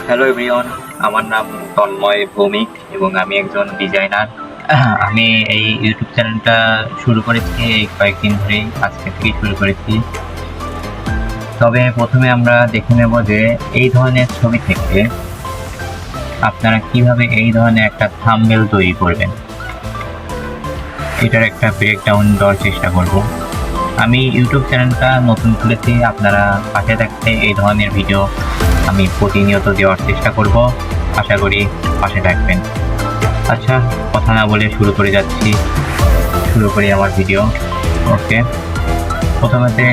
Hello everyone, আমার নাম তন্ময় ভৌমিক এবং আমি একজন ডিজাইনার। আমি এই ইউটিউব চ্যানেলটা শুরু করেছি এই কয়েকদিন ধরেই, আজকে থেকেই শুরু করেছি। তবে প্রথমে আমরা দেখে নেব যে এই ধরনের ছবি থেকে আপনারা কিভাবে এই ধরনের একটা থাম্বনেল তৈরি করবেন, এটার একটা ব্রেকডাউন দেওয়ার চেষ্টা করব। আমি ইউটিউব চ্যানেলটা নতুন খুলেছি, আপনারা পাশে থাকতে এই ধরনের ভিডিও আমি প্রতিনিয়ত দেওয়ার চেষ্টা করব, আশা করি পাশে থাকবেন। আচ্ছা, কথা না বলে শুরু করি আমার ভিডিও। ওকে, প্রথমে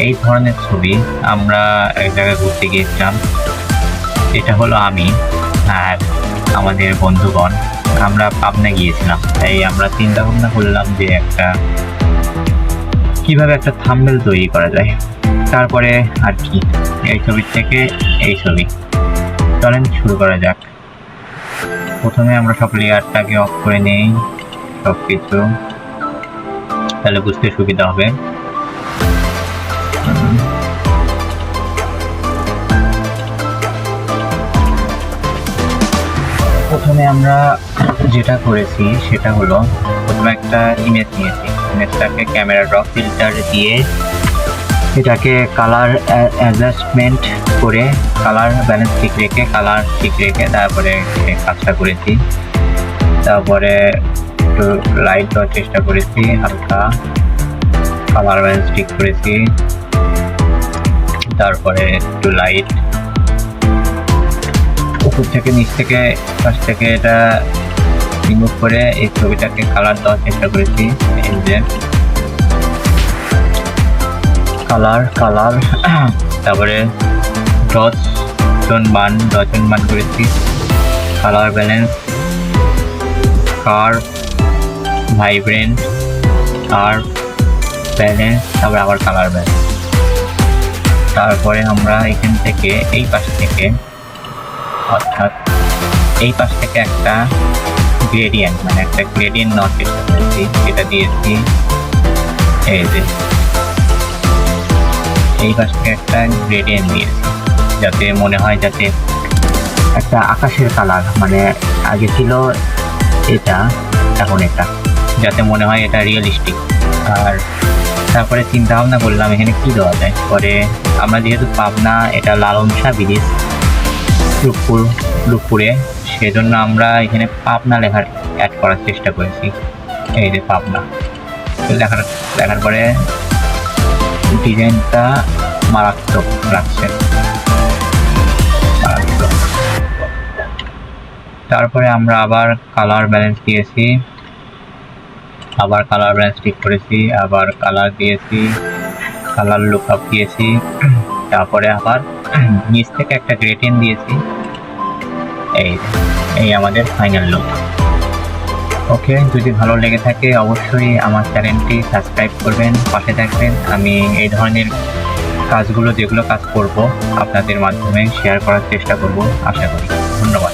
এই ধরনের ছবি আমরা এক জায়গায় ঘুরতে গিয়েছিলাম। এটা হলো আমি আর আমাদের বন্ধুগণ, আমরা পাবনা গিয়েছিলাম। তাই আমরা চিন্তা ভাবনা করলাম যে কিভাবে একটা থাম্বনেল তৈরি করা যায়। তারপরে আর কি, এই ছবির থেকে এই ছবি, চলেন শুরু করা যাক। প্রথমে আমরা সব লেয়ারটাকে অফ করে নেই, সব কিছু, তাহলে বুঝতে সুবিধা হবে। প্রথমে আমরা যেটা করেছি সেটা হলো, প্রথমে একটা ইমেজ নিয়েছি, ইমেজটাকে ক্যামেরা ড্র ফিল্টার দিয়ে এটাকে কালার অ্যাডজাস্টমেন্ট করে, কালার ব্যালেন্স ঠিক রেখে তারপরে কাজটা করেছি। তারপরে একটু লাইট দেওয়ার চেষ্টা করেছি, হালকা কালার ব্যালেন্স ঠিক করেছি। তারপরে একটু লাইট উপর থেকে নিচ থেকে পাশ থেকে এটা রিমুভ করে এই ছবিটাকে কালার দেওয়ার চেষ্টা করেছি। এই যে কালার তারপরে দশজন মান করেছি। Colour balance, curve, vibrant, curve, balance, তারপরে আবার কালার ব্যালেন্স। তারপরে আমরা এখান থেকে এই পাশ থেকে, অর্থাৎ এই পাশ থেকে একটা গ্রেডিয়েন্ট, মানে একটা গ্রেডিয়েন্ট নেওয়ার চেষ্টা করেছি, এটা দিয়েছি। এই যে এই পাশ থেকে একটা গ্রেডিয়েন্ট দিয়েছি, যাতে মনে হয় যাতে একটা আকাশের কালার, মানে আগে ছিল এটা, এখন এটা, যাতে মনে হয় এটা রিয়েলিস্টিক। আর তারপরে চিন্তা ভাবনা করলাম এখানে কি দেওয়া যায়। পরে আমরা যেহেতু পাবনা, এটা লালন শাহ ব্রিজ রূপপুরে, সেজন্য আমরা এখানে পাবনা অ্যাড করার চেষ্টা করেছি। এই যে পাবনা লেখার পরে ডিজাইনটা মারাত্মক লাগছে। তারপরে আমরা আবার কালার ব্যালেন্স দিয়েছি, আবার কালার ব্যালেন্স ঠিক করেছি, আবার কালার দিয়েছি, কালার লুকআপ দিয়েছি। তারপরে আবার নিচ থেকে একটা গ্রেডিয়েন্ট দিয়েছি। এই আমাদের ফাইনাল লুক। ওকে, যদি ভালো লেগে থাকে অবশ্যই আমার চ্যানেলটি সাবস্ক্রাইব করবেন, পাশে থাকবেন। আমি এই ধরনের কাজগুলো, যেগুলো কাজ করব, আপনাদের মাধ্যমে শেয়ার করার চেষ্টা করব, আশা করি। ধন্যবাদ।